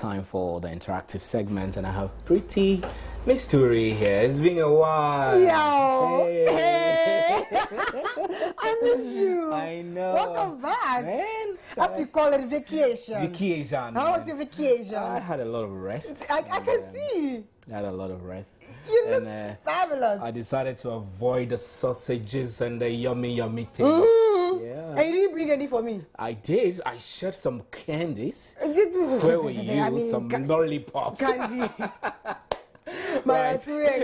time for the interactive segment, and I have pretty Miss Turi here. It's been a while. Yo, hey. I missed you. I know. Welcome back. Man, as you call it, vacation. Vacation. How was your vacation? I had a lot of rest. I can see. I had a lot of rest. You look fabulous. I decided to avoid the sausages and the yummy things. Yeah. And you didn't bring any for me? I did. I shared some candies. Where were you? I mean, some lollipops. Candy. Right.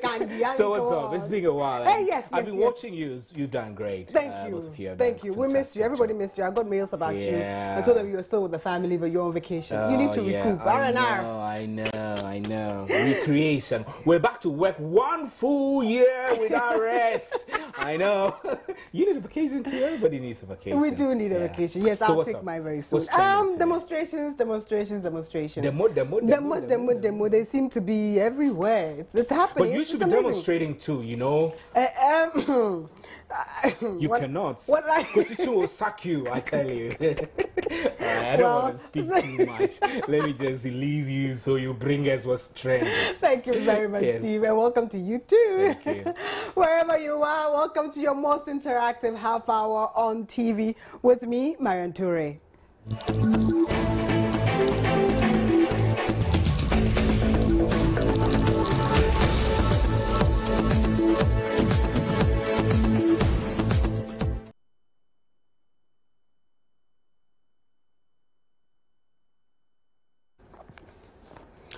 Candy. So what's up? It's been a while. Yes, I've been watching you. You've done great. Thank you. Thank you. We missed you. Everybody missed you. I got mails about you. I told them you were still with the family, but you're on vacation. You need to recoup. I know. Recreation. We're back to work 1 full year without rest. I know. You need a vacation too. Everybody needs a vacation. We do need a vacation. Yes, so I'll take mine very soon. Demonstrations. Demo. They seem to be everywhere. It's happening. But you should be demonstrating too, you know. You cannot. Because it will sack you, I tell you. I don't want to speak too much. Let me just leave you so you bring us what's trending. Thank you very much, Steve, and welcome to you too. Thank you. Wherever you are, welcome to your most interactive half hour on TV with me, Marian Toure.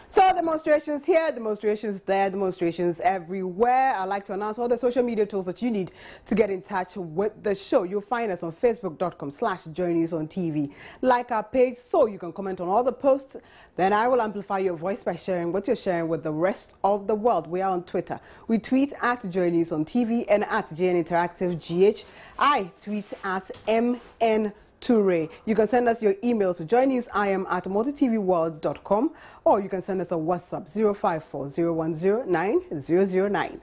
So demonstrations here, demonstrations there, demonstrations everywhere. I'd like to announce all the social media tools that you need to get in touch with the show. You'll find us on facebook.com/joinnewsontv. Like our page so you can comment on all the posts. Then I will amplify your voice by sharing what you're sharing with the rest of the world. We are on Twitter. We tweet at joinnewsontv and at JNinteractiveGH. I tweet at MN Toure. You can send us your email to joinnewsim@multitvworld.com, or you can send us a WhatsApp 054-010-9009.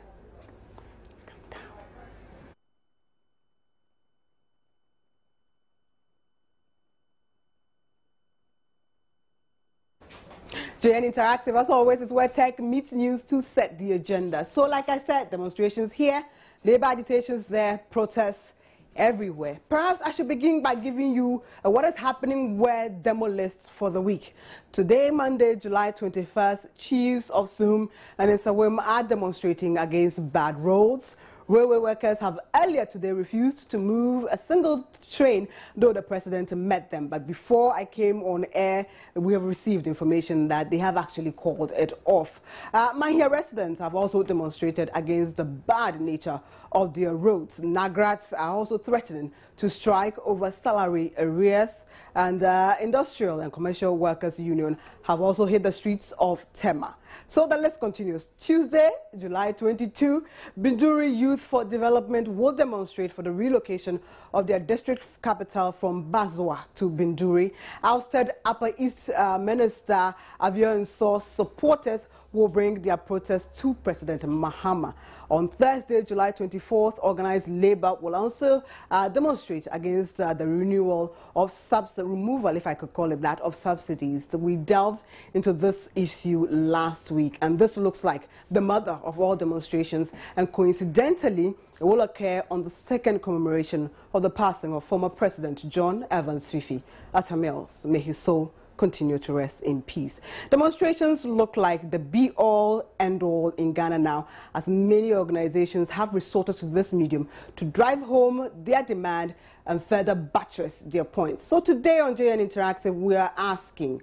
JN Interactive, as always, is where tech meets news to set the agenda. So like I said, demonstrations here, labor agitations there, protests everywhere. Perhaps I should begin by giving you what is happening where demo lists for the week. Today, Monday, July 21st, chiefs of Zoom and Isawim are demonstrating against bad roads. Railway workers have earlier today refused to move a single train, though the president met them. But before I came on air, we have received information that they have actually called it off. Mahia residents have also demonstrated against the bad nature of their roads. Nagrats are also threatening to strike over salary arrears, and Industrial and Commercial Workers Union have also hit the streets of Tema. So the list continues. Tuesday, July 22, Binduri Youth for Development will demonstrate for the relocation of their district capital from Bazwa to Binduri. Ousted Upper East Minister Avion Source supporters will bring their protest to President Mahama. On Thursday, July 24th, organized labor will also demonstrate against the renewal of removal, if I could call it that, of subsidies. We delved into this issue last week, and this looks like the mother of all demonstrations, and coincidentally, it will occur on the second commemoration of the passing of former President John Evans Fifi at her mills. May his soul continue to rest in peace. Demonstrations look like the be-all, end-all in Ghana now, as many organizations have resorted to this medium to drive home their demand and further buttress their points. So today on JN Interactive, we are asking,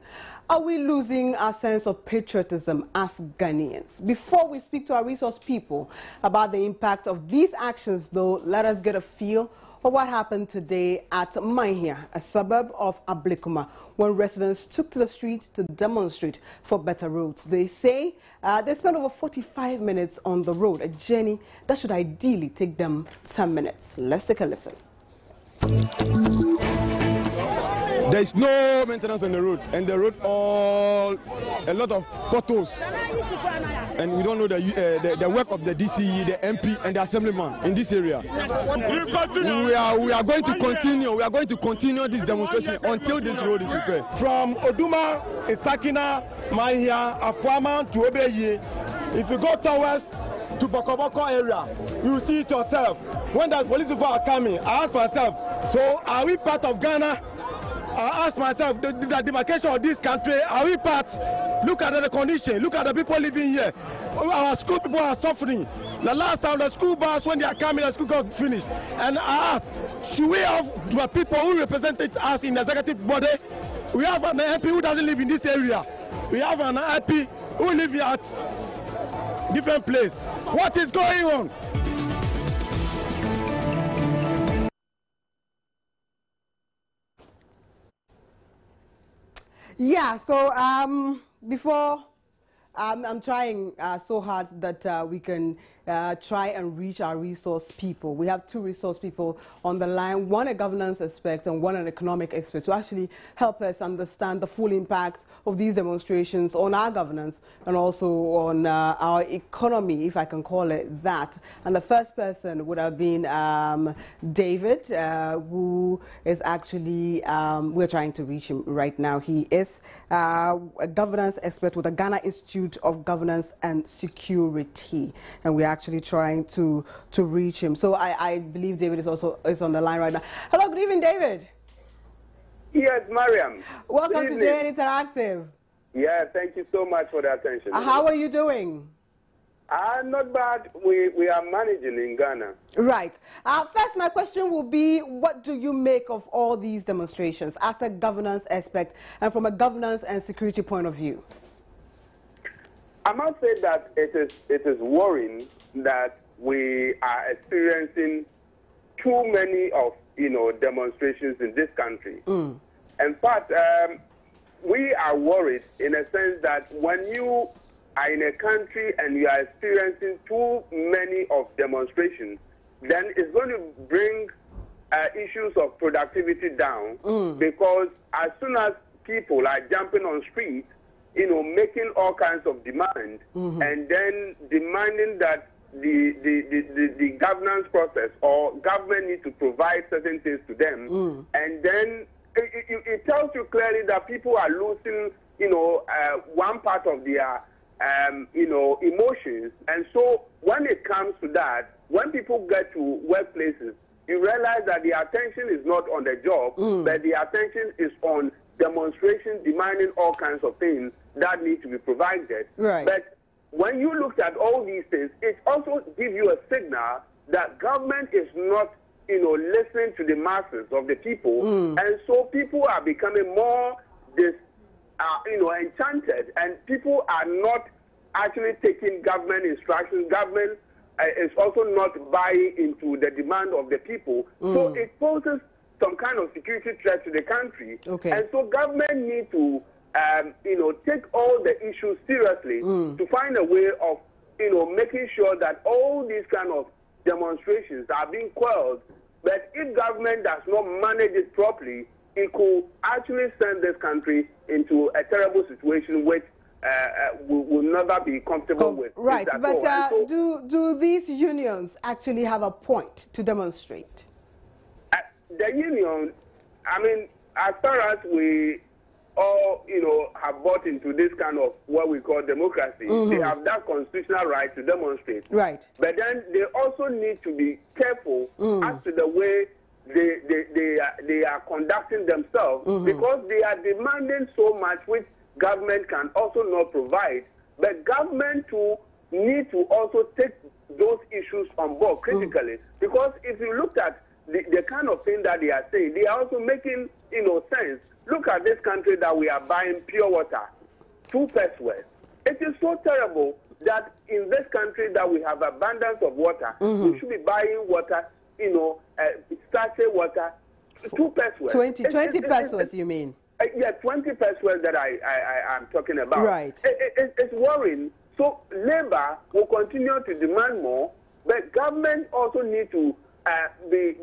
are we losing our sense of patriotism as Ghanaians? Before we speak to our resource people about the impact of these actions, though, let us get a feel of what happened today at Mahia, a suburb of Ablikuma, when residents took to the street to demonstrate for better roads. They say they spent over 45 minutes on the road, a journey that should ideally take them 10 minutes. Let's take a listen. There is no maintenance on the road, and the road a lot of potholes, and we don't know the work of the DCE, the MP, and the assemblyman in this area. We are going to continue. We are going to continue this demonstration until this road is repaired. From Oduma, Isakina, Mahia, Afwama to Obeye, if you go towards to Bokoboko area, you see it yourself. When the police are coming, I ask myself, so are we part of Ghana? I ask myself, the demarcation of this country, are we part? Look at the condition, look at the people living here. Our school people are suffering. The last time the school bus, when they are coming, the school got finished. And I ask, should we have the people who represented us in the executive body? We have an MP who doesn't live in this area. We have an MP who lives at different place. What is going on? Yeah, so before I'm trying so hard that we can try and reach our resource people. We have two resource people on the line, one a governance expert and one an economic expert, to actually help us understand the full impact of these demonstrations on our governance and also on our economy, if I can call it that. And the first person would have been David, who is actually, we're trying to reach him right now. He is a governance expert with the Ghana Institute of Governance and Security, and we're actually trying to reach him. So I believe David is on the line right now. Hello, good evening, David. Yes, Mariam. Welcome to JN Interactive. Yeah, thank you so much for the attention. How are you doing? Not bad. We are managing in Ghana. Right. First, my question will be, what do you make of all these demonstrations as a governance expert and from a governance and security point of view? I must say that it is worrying that we are experiencing too many of demonstrations in this country. In fact, we are worried in a sense that when you are in a country and you are experiencing too many of demonstrations, then it's going to bring issues of productivity down, because as soon as people are jumping on streets, making all kinds of demand, and then demanding that the governance process or government need to provide certain things to them, and then it tells you clearly that people are losing, one part of their, emotions. And so when it comes to that, when people get to workplaces, you realize that the attention is not on the job, but the attention is on demonstration demanding all kinds of things that need to be provided. Right. But when you look at all these things, it also gives you a signal that government is not, listening to the masses of the people, and so people are becoming more, enchanted, and people are not actually taking government instructions. Government is also not buying into the demand of the people, so it poses some kind of security threat to the country. Okay. And so government need to, take all the issues seriously to find a way of, making sure that all these kind of demonstrations are being quelled. But if government does not manage it properly, it could actually send this country into a terrible situation which we will never be comfortable with. Right, but do these unions actually have a point to demonstrate? The union, I mean, as far as we all, have bought into this kind of what we call democracy, they have that constitutional right to demonstrate. Right. But then they also need to be careful as to the way they are conducting themselves, because they are demanding so much which government can also not provide. But government too need to also take those issues on board critically, because if you look at the kind of thing that they are saying, they are also making, sense. Look at this country that we are buying pure water, 2 pesos. It is so terrible that in this country that we have abundance of water, we should be buying water, sachet water, 2 pesos. 20 pesos, you mean? Yeah, 20 pesos that I am talking about. Right. It's worrying. So labor will continue to demand more, but government also need to be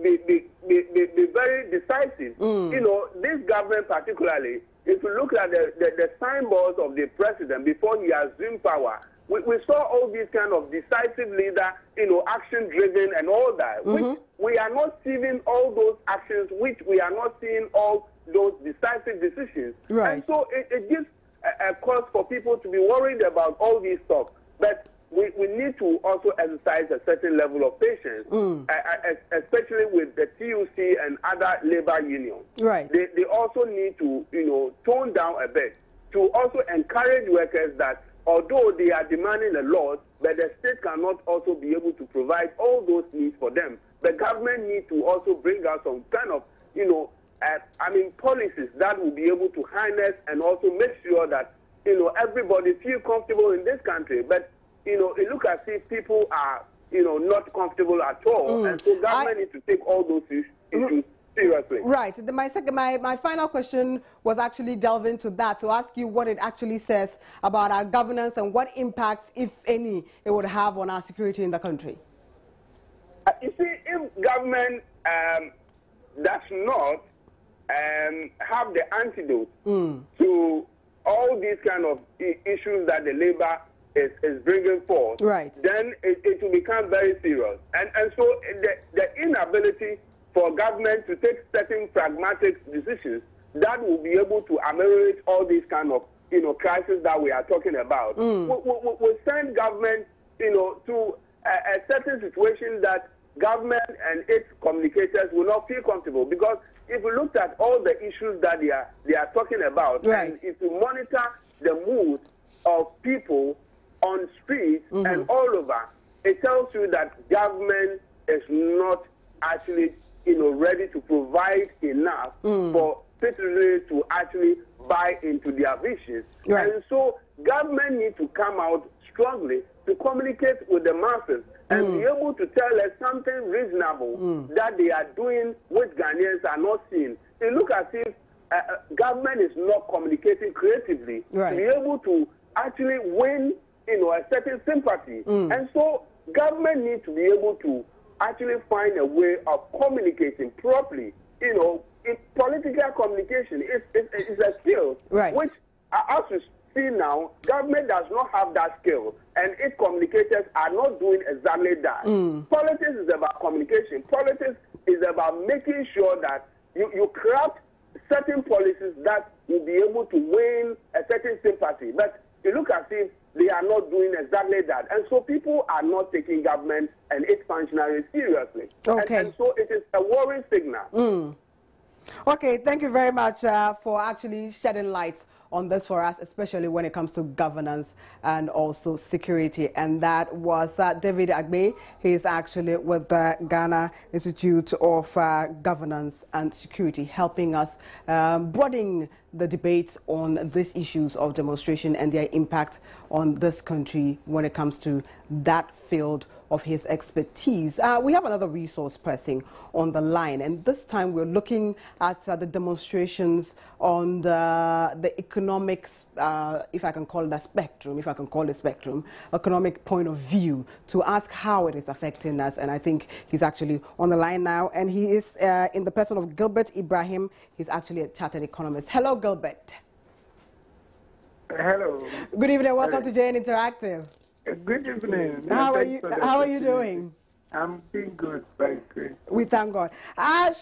very decisive. You know, this government particularly, if you look at the signboards of the president before he assumed power, we saw all these kind of decisive leader, you know, action-driven and all that. Which we are not seeing all those actions, which we are not seeing all those decisive decisions. Right. And so it gives a cause for people to be worried about all these stuff. But we need to also exercise a certain level of patience, especially with the TUC and other labor unions. Right. They also need to, you know, tone down a bit to also encourage workers that although they are demanding a lot, but the state cannot also be able to provide all those needs for them. The government needs to also bring out some kind of, you know, policies that will be able to harness and also make sure that, you know, everybody feel comfortable in this country. But, you know, it looks as if people are, you know, not comfortable at all. And so government needs to take all those issues seriously. Right. My final question was actually delve into that, to ask you what it actually says about our governance and what impact, if any, it would have on our security in the country. You see, if government does not have the antidote to all these kind of issues that the labor is bringing forth, right, then it will become very serious. And so the inability for government to take certain pragmatic decisions that will be able to ameliorate all these kind of, you know, crises that we are talking about, will send government, you know, to a certain situation that government and its communicators will not feel comfortable. Because if we looked at all the issues that they are talking about, right, and if you monitor the mood of people on streets and all over, it tells you that government is not actually, you know, ready to provide enough for citizens to actually buy into their visions. Right. And so government needs to come out strongly to communicate with the masses and be able to tell us something reasonable that they are doing which Ghanaians are not seeing. It looks as if government is not communicating creatively to be able to actually win, you know, a certain sympathy. And so government needs to be able to actually find a way of communicating properly. You know, political communication is a skill, which, as we see now, government does not have that skill, and its communicators are not doing exactly that. Politics is about communication. Politics is about making sure that you craft certain policies that will be able to win a certain sympathy. But you look as if they are not doing exactly that. And so people are not taking government and its functionaries seriously. Okay. And so it is a worrying signal. Okay, thank you very much for actually shedding light on this for us, especially when it comes to governance and also security. And that was David Agbe. He is actually with the Ghana Institute of Governance and Security, helping us broaden the debate on these issues of demonstration and their impact on this country when it comes to that field of his expertise. We have another resource person on the line, and this time we're looking at the demonstrations on the economics, if I can call it a spectrum, economic point of view, to ask how it is affecting us. And I think he's actually on the line now, and he is in the person of Gilbert Ibrahim. He's actually a chartered economist. Hello, Gilbert. Hello. Good evening. Welcome to JN Interactive. Good evening. How are you doing? I'm doing good, very good. We thank God.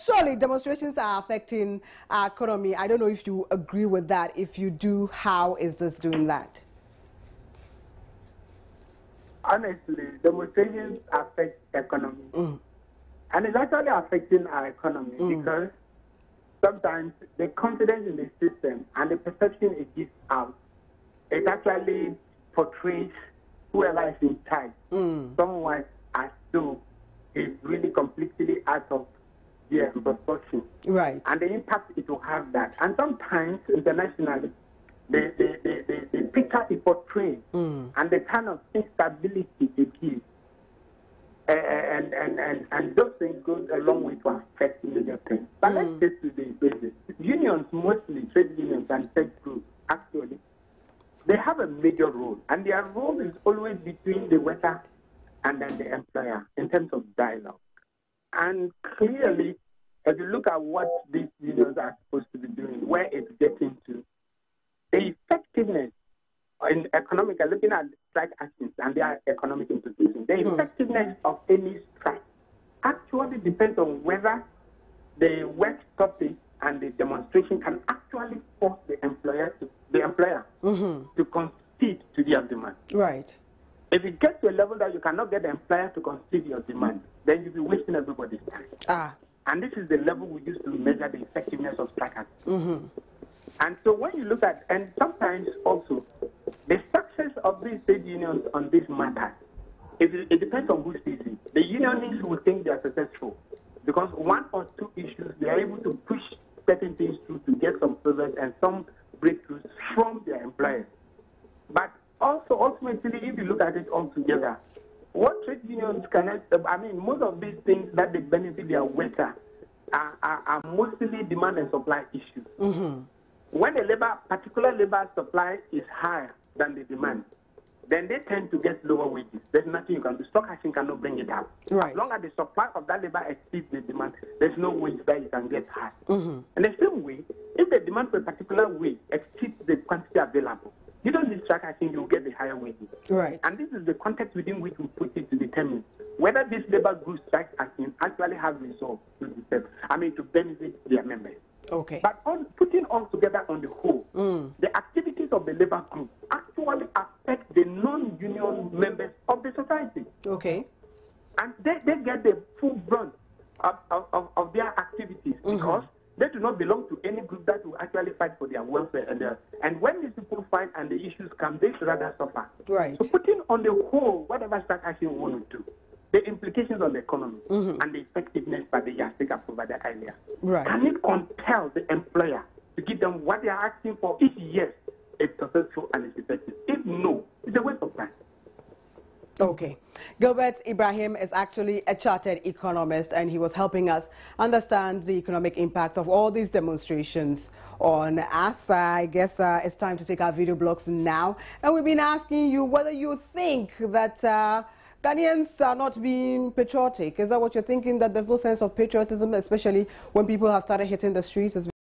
Surely demonstrations are affecting our economy. I don't know if you agree with that. If you do, how is this doing that? Honestly, demonstrations affect the economy. And it's actually affecting our economy because sometimes the confidence in the system and the perception it gives out, it actually portrays whoever is in charge, someone as though is really completely out of their proportion. Right. And the impact it will have that. And sometimes internationally, the picture it portrays and the kind of instability it gives. And those things go a long way to affect major things. But let's get to the basics. Unions, mostly trade unions and trade groups, actually, they have a major role, and their role is always between the worker and then the employer in terms of dialogue. And clearly, if you look at what these unions are supposed to be doing, where it's getting to, the effectiveness in economic, looking at strike actions and their economic implications, the effectiveness of any strike actually depends on whether the work stoppage and the demonstration can actually force the employer to concede to their demand. Right. If it gets to a level that you cannot get the employer to concede your demand, then you'll be wasting everybody's time. And this is the level we use to measure the effectiveness of strike action. And so when you look at, and sometimes also, the success of these trade unions on this matter, it depends on who sees it. The unionists will think they are successful because one or two issues, they are able to push certain things through to get some progress and some breakthroughs from their employers. But also, ultimately, if you look at it all together, what trade unions most of these things that they benefit their workers are mostly demand and supply issues. When the particular labor supply is higher than the demand, then they tend to get lower wages. There's nothing you can do. Stock action cannot bring it up. Right. As long as the supply of that labor exceeds the demand, there's no wage that you can get high. In the same way, if the demand for a particular wage exceeds the quantity available, you don't need strike action, you'll get the higher wages. Right. And this is the context within which we put it to determine whether this labor group strike action actually has resolved to benefit their members. Okay. But putting all together on the whole, the activities of the labor group actually affect the non-union members of the society. Okay. And they get the full brunt of their activities because they do not belong to any group that will actually fight for their welfare. And when these people fight and the issues come, they should rather suffer. Right. So putting on the whole, whatever strike action we want to do, the implications on the economy and the effectiveness by the Yastika provider earlier. Right. Can it compel the employer to give them what they are asking for if yes, it's successful and it's effective? If no, it's a waste of time. Okay. Gilbert Ibrahim is actually a chartered economist, and he was helping us understand the economic impact of all these demonstrations on ASA. I guess it's time to take our video blogs now. And we've been asking you whether you think that Ghanaians are not being patriotic. Is that what you're thinking, that there's no sense of patriotism, especially when people have started hitting the streets?